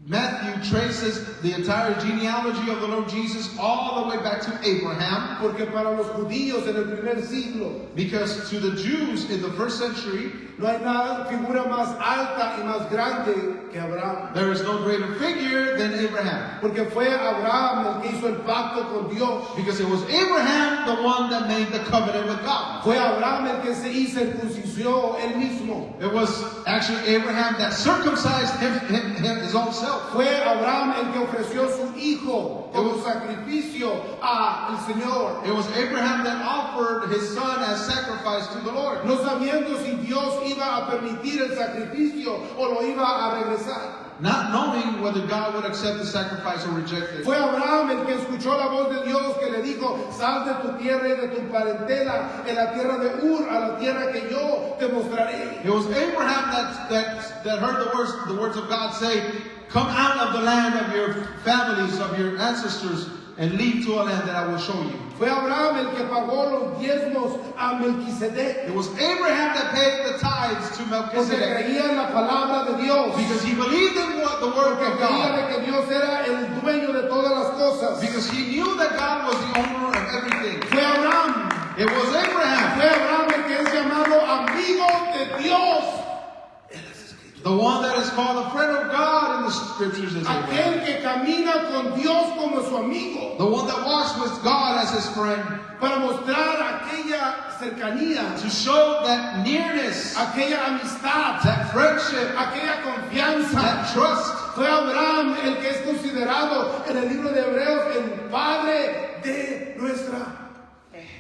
Matthew traces the entire genealogy of the Lord Jesus all the way back to Abraham. Porque para los judíos en el primer siglo Because to the Jews in the first century, no hay nada figura más alta y más grande que Abraham. there is no greater figure than Abraham. Porque fue Abraham el que hizo el pacto con Dios. Because it was Abraham the one that made the covenant with God. Fue Abraham el que se hizo circunció él mismo. It was actually Abraham that circumcised his own self. Fue Abraham el que ofreció su hijo como sacrificio al Señor. It was Abraham that offered his son as sacrifice to the Lord. No sabiendo si Dios iba a permitir el sacrificio o lo iba a regresar. Not knowing whether God would accept the sacrifice or reject it. Fue Abraham el que escuchó la voz de Dios que le dijo: sal de tu tierra y de tu parentela en la tierra de Ur, a la tierra que yo te mostraré. It was Abraham that heard the words of God say, come out of the land of your families, of your ancestors, and leave to a land that I will show you. Fue Abraham el que pagó los diezmos a Melquisedec. It was Abraham that paid the tithes to Porque Melchizedek creía en la palabra de Dios. because he believed in what the word Porque of creía God. de que Dios era el dueño de todas las cosas. Because he knew that God was the owner of everything. Fue Abraham. It was Abraham, Fue Abraham el que es llamado amigo de Dios. the one that is called a friend of God in the scriptures as Abraham. Aquel que camina con Dios como su amigo. The one that walks with God as his friend Para mostrar aquella cercanía, to show that nearness, aquella amistad, that friendship, aquella confianza. that trust. Fue Abraham el que es considerado en el libro de Hebreos el padre de nuestra.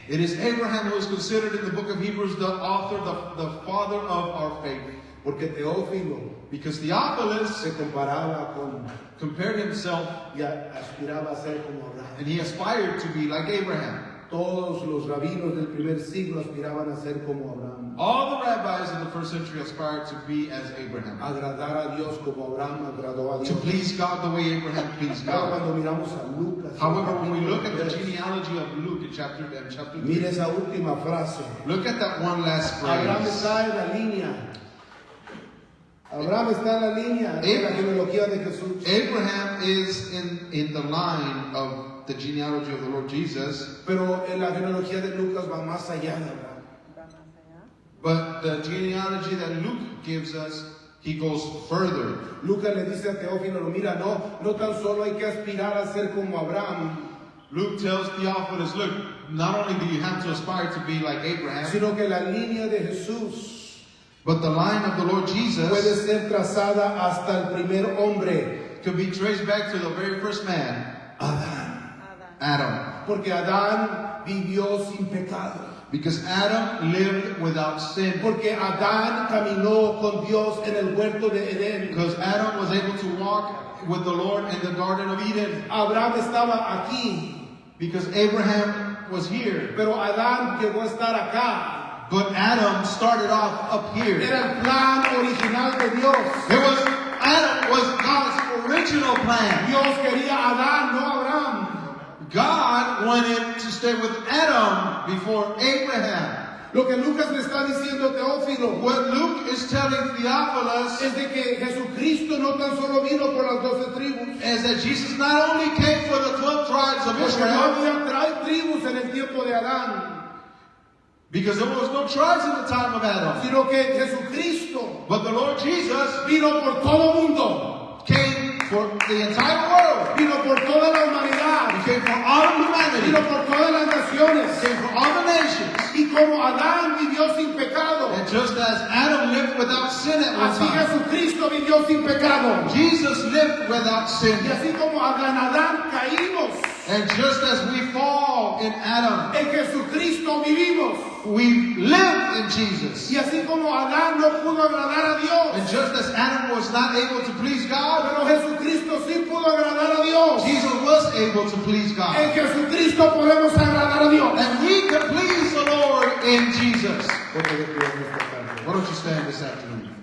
It is Abraham who is considered in the book of Hebrews the author, the father of our faith. Porque Teófilo Because Theophilus se comparaba con compared himself y aspiraba a ser como Abraham. and he aspired to be like Abraham. Todos los rabinos del primer siglo aspiraban a ser como Abraham. All the rabbis in the first century aspired to be as Abraham. Agradar a Dios como Abraham agradó a To Dios. please God the way Abraham pleased Pero God. cuando miramos a Lucas, However, when we look at the genealogy of Luke in chapter 3, mire esa última frase. look at that one last Abraham phrase. está en la línea. Abraham está en la línea de la genealogía de Jesús. Abraham is in the line of the genealogy of the Lord Jesus, Pero en la genealogía de Lucas va más allá de Abraham. but the genealogy that Luke gives us, he goes further. Lucas le dice a Teófilo, mira, no tan solo hay que aspirar a ser como Abraham, Luke tells Theophilus, look, not only do you have to aspire to be like Abraham, sino que la línea de Jesús but the line of the Lord puede Jesus ser trazada hasta el primer hombre, could be traced back to the very first man, Adán. Adam. Porque Adán vivió sin pecado. Because Adam lived without sin. Porque Adán caminó con Dios en el huerto de Edén. Because Adam was able to walk with the Lord in the Garden of Eden. Abraham estaba aquí, Because Abraham was here. pero Adán llegó a estar acá. But Adam started off up here. Era el plan original de Dios. Adam was God's original plan. Dios quería a Adán, no a Abraham. God wanted to stay with Adam before Abraham. Lo que Lucas le está diciendo a Teófilo What Luke is telling Theophilus es de que Jesucristo no tan solo vino por las 12 tribus, is that Jesus not only came for the 12 tribes of porque no Israel, había tribus en el tiempo de Adán, because there was no tribes in the time of Adam, sino que Jesucristo but the Lord Jesus vino por todo mundo, came for the entire world. vino por toda la humanidad, He came for all of humanity. vino por todas las naciones. He came for all the nations. Y como Adán vivió sin pecado, And just as Adam lived without sin at one así time, Jesucristo vivió sin pecado. Jesus lived without sin. Y así como en Adán caímos, And just as we fall in Adam, en Jesucristo vivimos. we live in Jesus. Y así como Adán no pudo agradar a Dios, And just as Adam was not able to please God, pero Jesucristo sí pudo agradar a Dios. Jesus was able to please En God. Jesucristo podemos agradar a Dios. And we can please the Lord in Jesus. Ponte de pie en esta tarde. Why don't you stand this afternoon?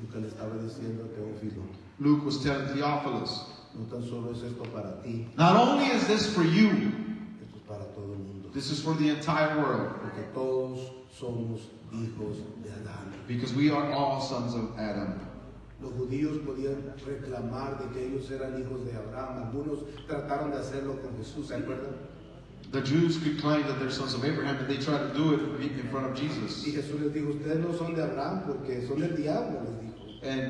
Lucas le estaba diciendo a Teófilo, Luke was telling Theophilus, no tan solo es esto para ti, not only is this for you, esto es para todo el mundo. this is for the entire world. Porque todos somos hijos de Adán. Because we are all sons of Adam. Los judíos podían reclamar de que ellos eran hijos de Abraham. Algunos trataron de hacerlo con Jesús, ¿se acuerdan? The Jews could claim that they're sons of Abraham, and they tried to do it in front of Jesus. Y Jesús les dijo, ustedes no son de Abraham porque son del diablo, les dijo.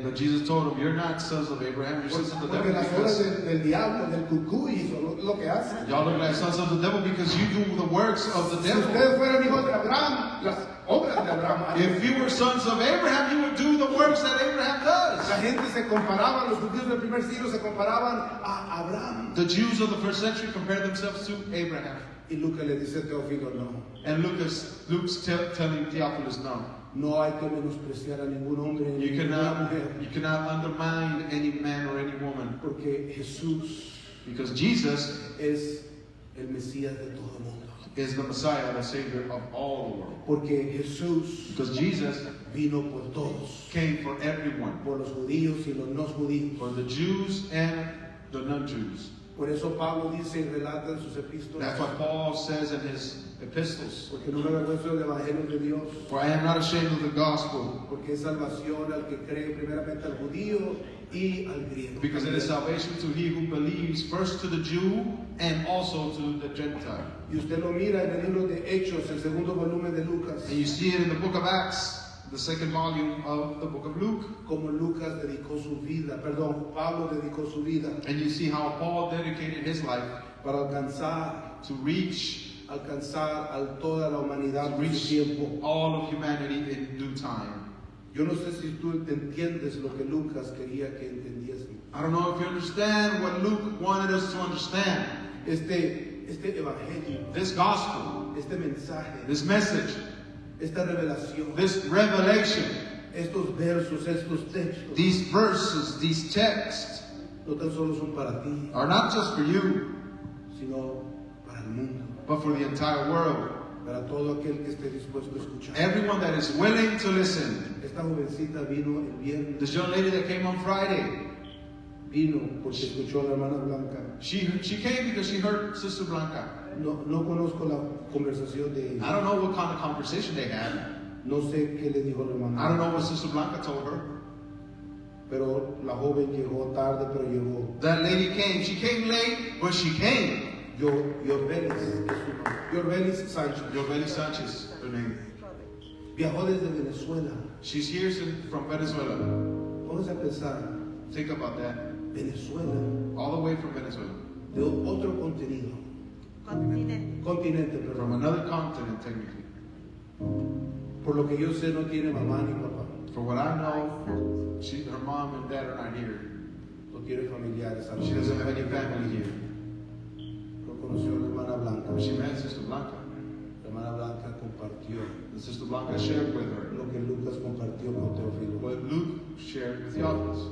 But Jesus told them, you're not sons of Abraham, you're sons of the Porque devil las obras because del diablo, del cucuy, son lo que hacen. y'all look like sons of the devil because you do the works of the Si devil. ustedes fueran hijos de Abraham, las obras de Abraham harían. If you were sons of Abraham, you would do the works that Abraham La does. gente se comparaba, los judíos del primer siglo se comparaban a Abraham. The Jews of the first century compared themselves to Abraham. Y Lucas le dice a Teófilo, no, And Luke's telling Theophilus, no. no hay que menospreciar a ningún hombre ni You ninguna mujer. cannot undermine any man or any woman. Porque Jesús Because Jesus es el Mesías de todo el mundo. is the Messiah, the Savior of all the world. Porque Jesús Because Jesus vino por todos, came for everyone, por los judíos y los no judíos. for the Jews and the non-Jews. Por eso Pablo dice y relata en sus epístolas, That's what Paul says in his epistles. porque no me avergüenzo del Evangelio de Dios, For I am not ashamed of the gospel, porque es salvación al que cree primeramente al judío y al griego. because it is salvation to he who believes, first to the Jew and also to the Gentile. Y usted lo mira en el libro de Hechos, el segundo volumen de Lucas, And you see it in the book of Acts, the second volume of the book of Luke. como Lucas dedicó su vida, perdón, Pablo dedicó su vida And you see how Paul dedicated his life para alcanzar to reach a toda la humanidad en su tiempo. all of humanity in due time. Yo no sé si tú entiendes lo que Lucas quería que entendiesen. I don't know if you understand what Luke wanted us to understand. Este evangelio, This gospel, este mensaje, this message, esta revelación, this revelation, estos versos, estos textos, these verses, these texts no tan solo son para ti, are not just for you, sino para el mundo, but for the entire world. para todo aquel que esté dispuesto a escuchar. Everyone that is willing to listen. Esta jovencita vino el viernes, This young lady that came on Friday, vino porque escuchó a la hermana Blanca. she came because she heard Sister Blanca. No conozco la conversación de I ella. don't know what kind of conversation they had. No sé qué le dijo la hermana. I don't know what Sister Blanca told her. Pero la joven llegó tarde, pero llegó. That lady came. She came late, but she came. Yorbelis, es su nombre. Yorbelis Sánchez. Yoveli Sanchez, her name. Viajó desde Venezuela. She's here from Venezuela. Vamos a pensar, Think about that. Venezuela. All the way from Venezuela. de otro contenido. Continente, from perdón. another continent, technically. Por lo que yo sé, no tiene mamá ni papá. For what I know, her mom and dad are not here. No tiene familiares. She doesn't have any family here. Lo conoció la hermana Blanca. But she met Sister Blanca. La hermana Blanca compartió And Sister Blanca shared with her lo que Lucas compartió con Teófilo. what Luke shared with Theophilus.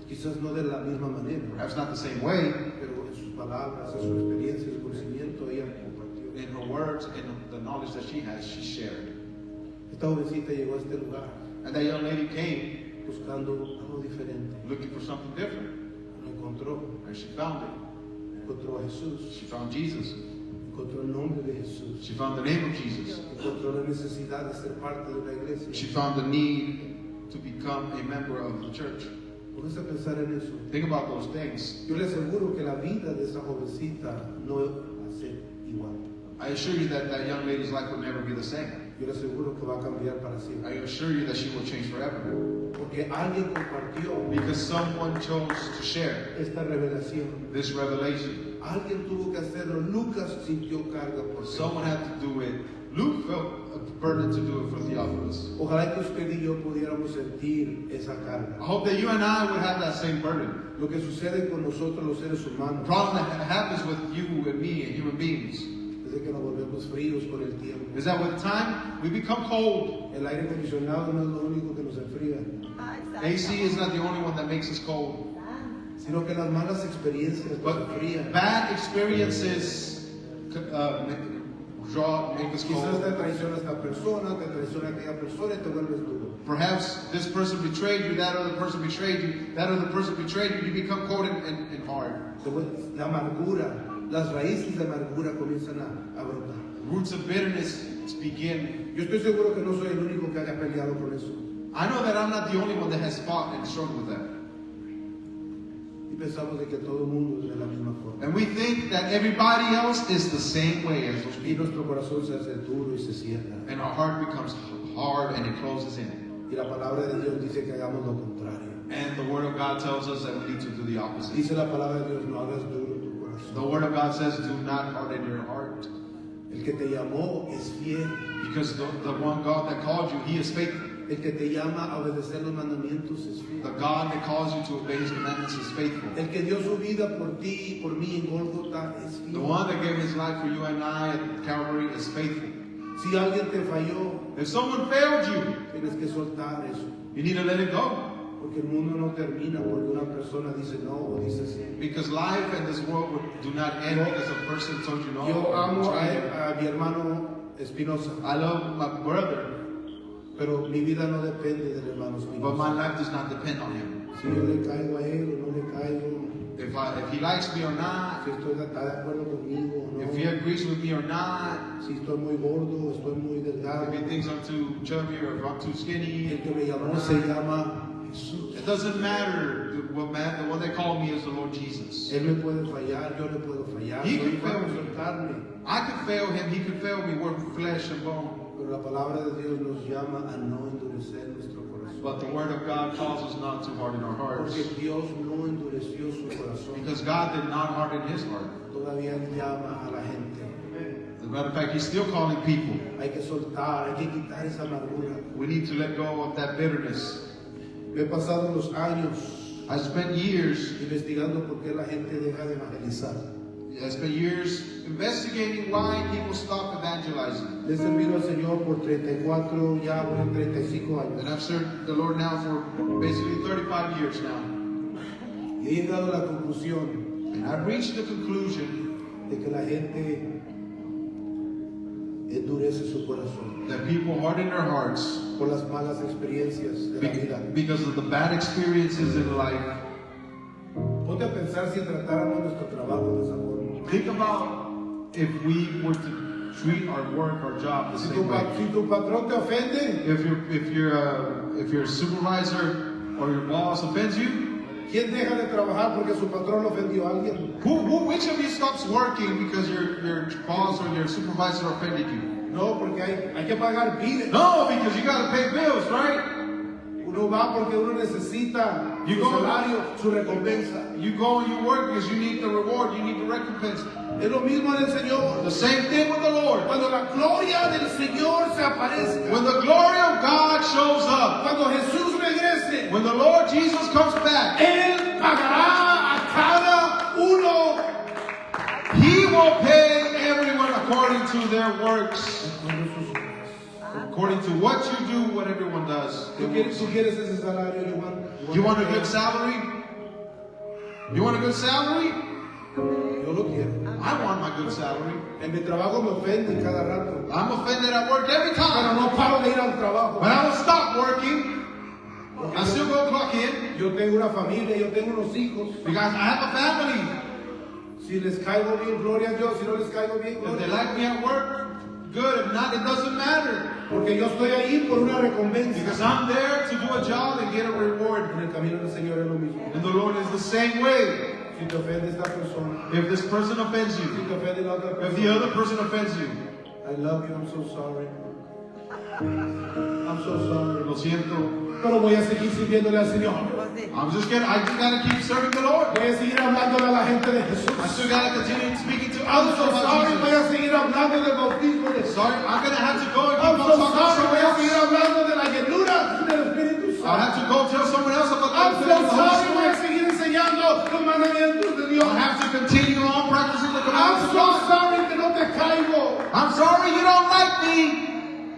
Quizás no de la misma manera, Perhaps not the same way. pero en sus palabras, en su experiencia, en su conocimiento, ella compartió. In her words and the knowledge that she has, she shared. Esta jovencita llegó a este lugar And that young lady came buscando algo diferente. looking for something different. Lo encontró, And she found it. encontró a Jesús, She found Jesus. encontró el nombre de Jesús, She found the name of Jesus. encontró la necesidad de ser parte de una iglesia. She found the need to become a member of the church. Póngase a pensar en eso. Think about those things. Yo le aseguro que la vida de esa jovencita no va a ser igual. I assure you that that young lady's life will never be the same. Yo le aseguro que va a cambiar para I siempre. assure you that she will change forever. Porque alguien compartió Because someone chose to share esta revelación. this revelation. Alguien tuvo que hacerlo. Lucas sintió carga por eso. Someone had to do it. Luke felt a burden to do it for Theophilus. Ojalá que usted y yo pudiéramos sentir esa I carga. hope that you and I would have that same burden. Lo que sucede con nosotros los seres The humanos problem that happens with you and me and human beings es de que nos volvemos fríos con el tiempo. is that with time we become cold. El aire acondicionado no es lo único que nos enfría, AC is not the only one that makes us cold. sino que las malas experiencias nos But enfrían. bad experiences make us Quizás te cold. traiciona esta persona, te traiciona aquella persona y te vuelves duro. Perhaps this person betrayed you, that other person betrayed you, that other person betrayed you, you become cold and hard. La amargura, las raíces de amargura comienzan a brotar. Roots of bitterness begin. Yo estoy seguro que no soy el único que haya peleado con eso. I know that I'm not the only one that has fought and struggled with that. Y pensamos de que todo el mundo es de la misma forma. And we think that everybody else is the same way as those Y people. nuestro corazón se hace duro y se cierra. And our heart becomes hard and it closes in. Y la palabra de Dios dice que hagamos lo contrario. And the Word of God tells us that we need to do the opposite. Dice la palabra de Dios, no hagas duro tu The corazón. Word of God says, do not harden your heart. El que te llamó es fiel. Because the one God that called you, He is faithful. El que te llama a obedecer los mandamientos es The fiel. God that calls you to obey His commandments is faithful. El que dio su vida por ti y por mí en Gólgota es The fiel. one that gave His life for you and I at Calvary is faithful. Si alguien te falló, If someone failed you, tienes que soltar eso. you need to let it go. Porque el mundo no termina porque una persona dice no o dice sí. Because life and this world do not end because a person told you no. Yo or amo betrayed you. a mi hermano Espinosa, I love my brother, pero mi vida no depende del hermano but my Espinosa. life does not depend on him. Si yo le caigo a él o no le caigo, If he likes me or not, si está de acuerdo conmigo o no, if he agrees with me or not, si estoy muy gordo, estoy muy delgado, if he thinks I'm too chubby or if I'm too el skinny, que me llamó se llama Jesús. it doesn't matter. The one they call me is the Lord Jesus. Él me puede fallar, yo le puedo fallar, He soy can fail humano, me. soy carne. I could fail him, he could fail me, we're flesh and bone. Pero la palabra de Dios nos llama a no endurecer nuestro corazón. But the Word of God calls us not to harden our hearts. Porque Dios no endureció su corazón. Because God did not harden his heart. Todavía Él llama a la gente. As a matter of fact, He's still calling people. Hay que soltar, hay que quitar esa amargura. We need to let go of that bitterness. Me he pasado los años I spent years investigando por qué la gente deja de evangelizar. investigating why people stop evangelizing. Le he servido al Señor por 34, ya voy en 35 años. And I've served the Lord now for basically 35 years now. Y he llegado a la conclusión And I've reached the conclusion de que la gente endurece su corazón that people harden their hearts por las malas experiencias de la vida. because of the bad experiences in life. Ponte a pensar si tratáramos nuestro trabajo de esa forma. Think about if we were to treat our work, our job the Si same way. tu patrón te ofende, If your supervisor or your boss offends you, ¿quién deja de trabajar porque su patrón lo ofendió a alguien? which of you stops working because your boss or your supervisor offended you? No, porque hay que pagar biles. No, because you got to pay bills, right? No va porque uno necesita You su go- salario, su recompensa. You go and you work because you need the reward, you need the recompense. Es lo mismo en el Señor. The same thing with the Lord. Cuando la gloria del Señor se aparezca, When the glory of God shows up, cuando Jesús regrese, when the Lord Jesus comes back, Él pagará a cada uno He will pay everyone according to their works. According to what you do, what everyone does. ¿Tú quieres ese salario, Giovanni? You want a good salary? You want a good salary? Yo lo quiero. I want my good salary. En mi trabajo me ofenden cada rato, I'm offended at work every pero time. no paro de ir al trabajo. But I don't stop working. I still go clock in Yo tengo una familia, yo tengo unos hijos. because I have a family. Si les caigo bien, gloria a Dios. Si no les caigo bien, If they gloria a like me at work, good. If not, it doesn't matter. Dios. Porque yo estoy ahí por una recompensa. Because I'm there to do a job and get a reward. En el camino del Señor es lo mismo. And the Lord is the same way. Si te ofende esta persona, If this person offends si you, te ofende la otra if the persona, other person offends you, I love you, I'm so sorry. I'm so sorry. lo siento. Pero voy a seguir sirviéndole al Señor. I just gotta keep serving the Lord. Voy a seguir hablándole a la gente de Jesús. I still gotta continue speaking to I'm others so about sorry, voy Jesus. a seguir hablando del bautismo de Jesús. Sorry, I'm gonna have to go and I'm keep so on talking to sorry, someone voy a seguir else. hablando de la llenura del Espíritu I Santo. have to go tell someone else about I'm the so Holy sorry, voy a Spirit. seguir enseñando los mandamientos de Dios. I have to continue on practicing the I'm commandments of so God. sorry que no te caigo. I'm sorry you don't like me,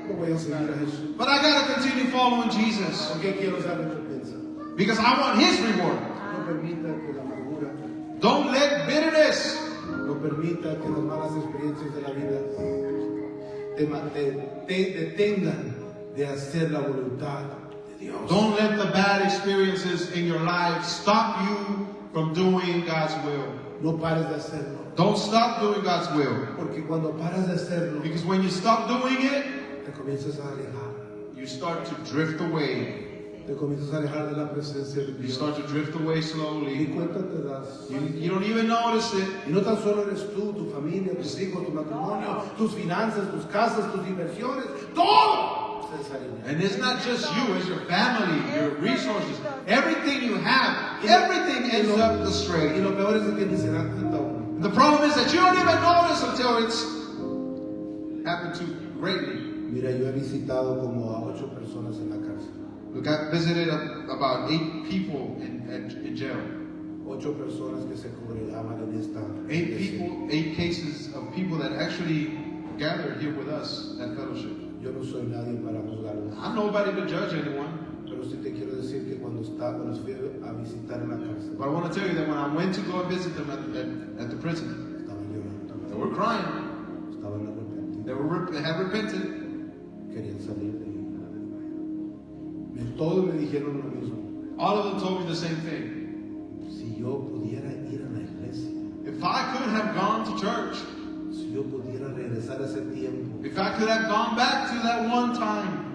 No voy a seguir a Jesús. but I gotta continue following Jesus Porque quiero esa recompensa. because I want His reward. No permita que la amargura, Don't let bitterness, no permita que las malas experiencias de la vida te detengan de hacer la voluntad de Dios. don't let the bad experiences in your life stop you from doing God's will. No pares de hacerlo. Don't stop doing God's will. Porque cuando paras de hacerlo, Because when you stop doing it, te comienzas a alejar. you start to drift away. Te comienzas a alejar de la presencia de You Dios. start to drift away Ni slowly. cuenta te das. You don't even notice it. Y no tan solo eres tú, tu familia, tus hijos, tu matrimonio, tus finanzas, tus casas, tus inversiones, todo se desalinea. And it's not just you, it's your family, your resources, everything you have, everything ends up Y astray. lo peor es que ni se dan cuenta uno. And the problem is that you don't even notice until it's happened to greatly. Mira, yo he visitado como a 8 personas en la cárcel. Look, I visited about 8 people in jail. 8 personas que se congregaban en esta 8 iglesia. people, 8 cases of people that actually gathered here with us at fellowship. Yo no soy nadie para juzgarlos. I'm nobody to judge anyone, Pero sí te quiero decir que cuando los fui a visitar en la cárcel, but I want to tell you that when I went to go and visit them at the prison, estaban llorando, they were crying. estaban arrepentidos, They had repented. querían salir de ahí. Todos me dijeron lo mismo. All of them told me the same thing. Si yo pudiera ir a la iglesia, If I could have gone to church, si yo pudiera regresar a ese tiempo, if I could have gone back to that one time,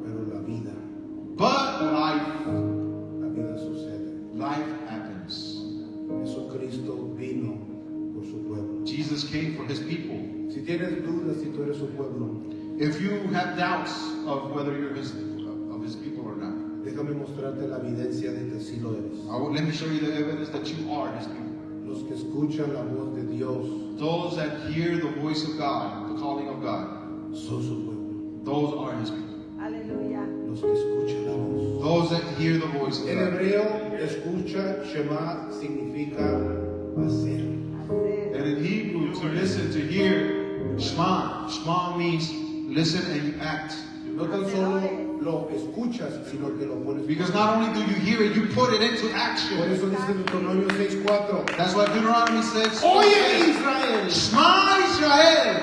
pero la vida but sucede. life happens. Jesucristo vino por su pueblo. Jesus came for His people. Si tienes dudas si tú eres su pueblo, If you have doubts of whether you're His people or not, déjame mostrarte la evidencia de que sí lo eres. let me show you the evidence that you are His people. Los que escuchan la voz de Dios Those that hear the voice of God, the calling of God, son su pueblo. those are His people. Aleluya. Los que escuchan la voz. Those that hear the voice of En God. hebreo, escucha, Shema, significa hacer. And in Hebrew, to listen, to hear, Shema. Shema means listen and you act. No tan solo lo escuchas, sino que lo pones. Because not only do you hear it, you put it into Por action. eso dice Deuteronomio 6:4. That's why Deuteronomy says, Oye Israel, Shema Israel.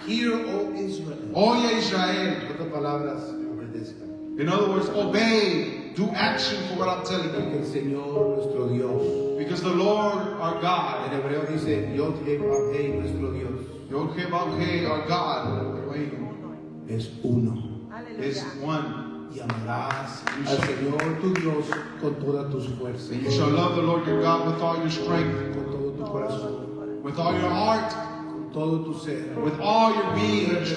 hear, O Israel. Oye Israel. En otras palabras, obedezca. In other words, obey. Do action for what I'm telling Porque you. el Señor nuestro Dios. Because the Lord, our En God, hebreo dice Yod He Vav He, nuestro Dios, Yod He Vav He, our God, es uno. is Aleluya. one. Y amarás al Señor tu Dios con todas tus fuerzas, And you shall love the Lord your God with all your strength, con todo tu corazón, with all your heart, con todo tu ser. with all your being.